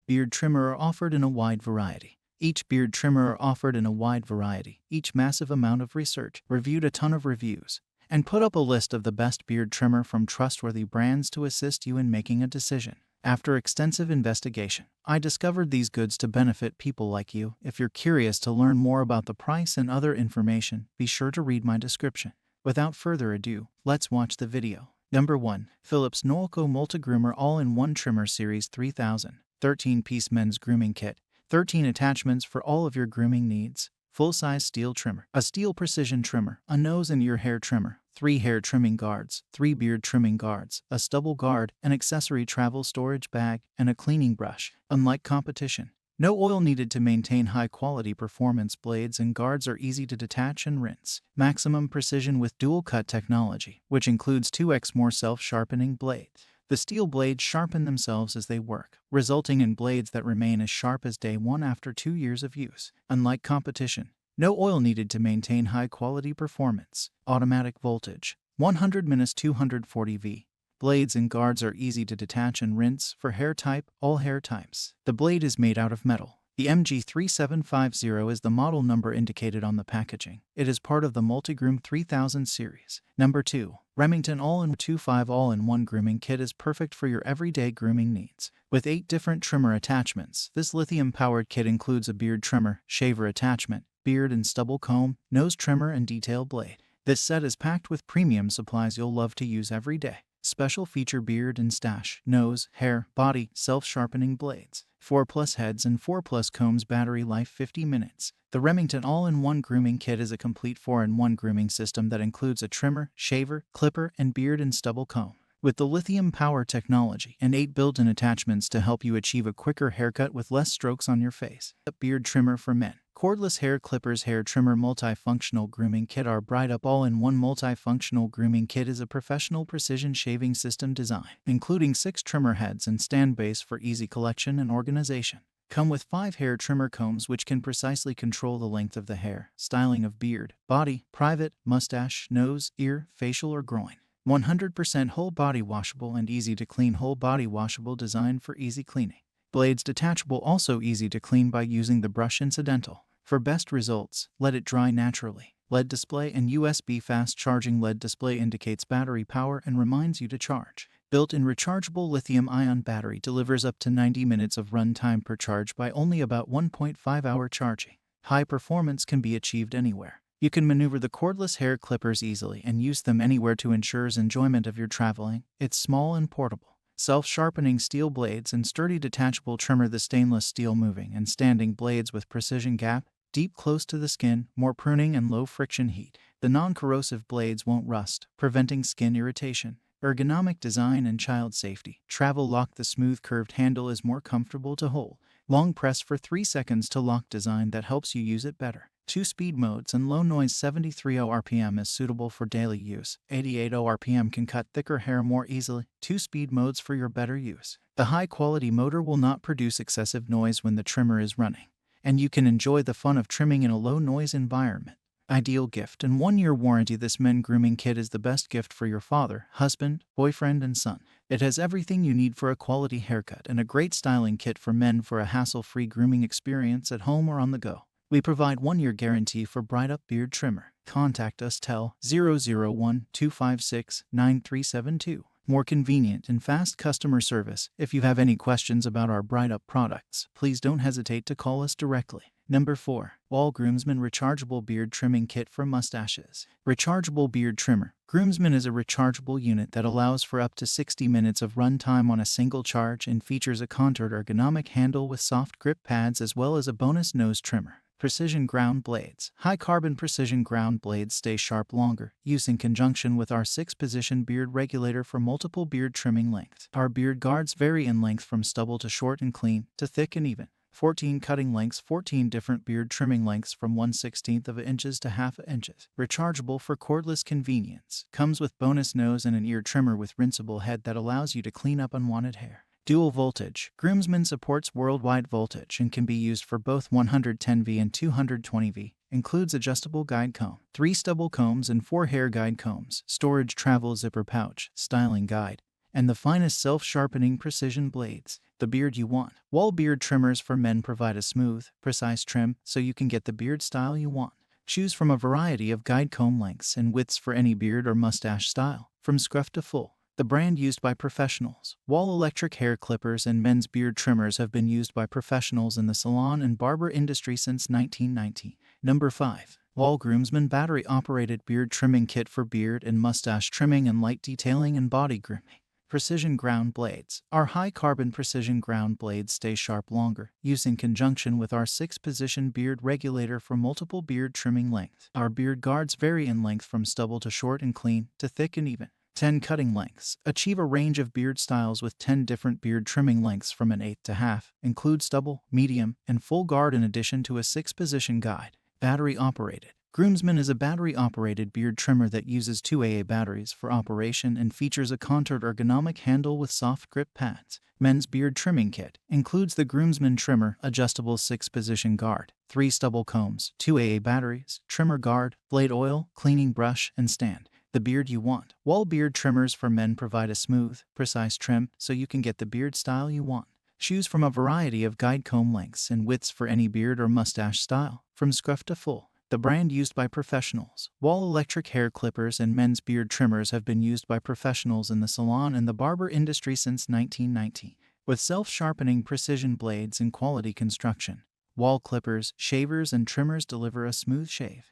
beard trimmer are offered in a wide variety. Each beard trimmer are offered in a wide variety. Each massive amount of research, reviewed a ton of reviews, and put up a list of the best beard trimmer from trustworthy brands to assist you in making a decision. After extensive investigation, I discovered these goods to benefit people like you. If you're curious to learn more about the price and other information, be sure to read my description. Without further ado, let's watch the video. Number 1. Philips Norelco Multigroomer All-in-One Trimmer Series 3000. 13-piece men's grooming kit. 13 attachments for all of your grooming needs. Full-size steel trimmer, a steel precision trimmer, a nose and ear hair trimmer, 3 hair trimming guards, 3 beard trimming guards, a stubble guard, an accessory travel storage bag, and a cleaning brush. Unlike competition, no oil needed to maintain high-quality performance. Blades and guards are easy to detach and rinse. Maximum precision with dual-cut technology, which includes 2x more self-sharpening blades. The steel blades sharpen themselves as they work, resulting in blades that remain as sharp as day one after 2 years of use. Unlike competition, no oil needed to maintain high-quality performance. Automatic voltage, 100-240 V. Blades and guards are easy to detach and rinse. For hair type, all hair types. The blade is made out of metal. The MG3750 is the model number indicated on the packaging. It is part of the Multigroom 3000 series. Number 2. Remington All-in-One All-in-One Grooming Kit is perfect for your everyday grooming needs. With 8 different trimmer attachments, this lithium-powered kit includes a beard trimmer, shaver attachment, beard and stubble comb, nose trimmer, and detail blade. This set is packed with premium supplies you'll love to use every day. Special feature beard and stash, nose, hair, body, self-sharpening blades, 4+ heads and 4+ combs. Battery life 50 minutes. The Remington All-in-One Grooming Kit is a complete 4-in-1 grooming system that includes a trimmer, shaver, clipper, and beard and stubble comb. With the lithium power technology and 8 built-in attachments to help you achieve a quicker haircut with less strokes on your face. A beard trimmer for men. Cordless hair clippers. Hair trimmer multifunctional grooming kit. Our Brightup All-in-One Multifunctional Grooming Kit is a professional precision shaving system design, including 6 trimmer heads and stand base for easy collection and organization. Come with 5 hair trimmer combs which can precisely control the length of the hair, styling of beard, body, private, mustache, nose, ear, facial, or groin. 100% whole body washable and easy to clean. Whole body washable, designed for easy cleaning. Blades detachable, also easy to clean by using the brush. Incidental. For best results, let it dry naturally. LED display and USB fast charging. LED display indicates battery power and reminds you to charge. Built-in rechargeable lithium-ion battery delivers up to 90 minutes of run time per charge by only about 1.5-hour charging. High performance can be achieved anywhere. You can maneuver the cordless hair clippers easily and use them anywhere to ensure enjoyment of your traveling. It's small and portable. Self-sharpening steel blades and sturdy detachable trimmer. The stainless steel moving and standing blades with precision gap, deep close to the skin, more pruning and low friction heat. The non-corrosive blades won't rust, preventing skin irritation. Ergonomic design and child safety. Travel lock. The smooth curved handle is more comfortable to hold. Long press for 3 seconds to lock. Design that helps you use it better. 2 speed modes and low noise. 730 RPM is suitable for daily use. 88 RPM can cut thicker hair more easily. 2 speed modes for your better use. The high quality motor will not produce excessive noise when the trimmer is running, and you can enjoy the fun of trimming in a low noise environment. Ideal gift and 1-year warranty. This men grooming kit is the best gift for your father, husband, boyfriend, and son. It has everything you need for a quality haircut and a great styling kit for men for a hassle-free grooming experience at home or on the go. We provide 1-year guarantee for Brightup beard trimmer. Contact us. Tel 001-256-9372. More convenient and fast customer service. If you have any questions about our Brightup products, please don't hesitate to call us directly. Number 4. Wahl Groomsman Rechargeable Beard Trimming Kit for Mustaches. Rechargeable Beard Trimmer. Groomsman is a rechargeable unit that allows for up to 60 minutes of run time on a single charge and features a contoured ergonomic handle with soft grip pads as well as a bonus nose trimmer. Precision ground blades. High-carbon precision ground blades stay sharp longer, used in conjunction with our 6-position beard regulator for multiple beard trimming lengths. Our beard guards vary in length from stubble to short and clean, to thick and even. 14 cutting lengths. 14 different beard trimming lengths from 1/16 of an inch to 1/2 inch. Rechargeable for cordless convenience. Comes with bonus nose and an ear trimmer with rinseable head that allows you to clean up unwanted hair. Dual voltage. Groomsman supports worldwide voltage and can be used for both 110V and 220V. Includes adjustable guide comb, 3 stubble combs and 4 hair guide combs, storage travel zipper pouch, styling guide, and the finest self-sharpening precision blades. the beard you want. Wahl beard trimmers for men provide a smooth, precise trim so you can get the beard style you want. Choose from a variety of guide comb lengths and widths for any beard or mustache style, from scruff to full. The brand used by professionals. Wahl electric hair clippers and men's beard trimmers have been used by professionals in the salon and barber industry since 1990. Number 5. Wahl Groomsman battery-operated beard trimming kit for beard and mustache trimming and light detailing and body grooming. Precision ground blades. Our high-carbon precision ground blades stay sharp longer, used in conjunction with our 6-position beard regulator for multiple beard trimming lengths. Our beard guards vary in length from stubble to short and clean to thick and even. 10 cutting lengths. Achieve a range of beard styles with 10 different beard trimming lengths from an eighth to half. Include stubble, medium, and full guard in addition to a 6-position guide. Battery-operated. Groomsman is a battery-operated beard trimmer that uses 2 AA batteries for operation and features a contoured ergonomic handle with soft grip pads. Men's beard trimming kit includes the Groomsman trimmer, adjustable 6-position guard, 3 stubble combs, 2 AA batteries, trimmer guard, blade oil, cleaning brush, and stand. The beard you want. Wahl beard trimmers for men provide a smooth, precise trim so you can get the beard style you want. Choose from a variety of guide comb lengths and widths for any beard or mustache style, from scruff to full. The brand used by professionals. Wahl electric hair clippers and men's beard trimmers have been used by professionals in the salon and the barber industry since 1990. With self-sharpening precision blades and quality construction, Wahl clippers, shavers, and trimmers deliver a smooth shave.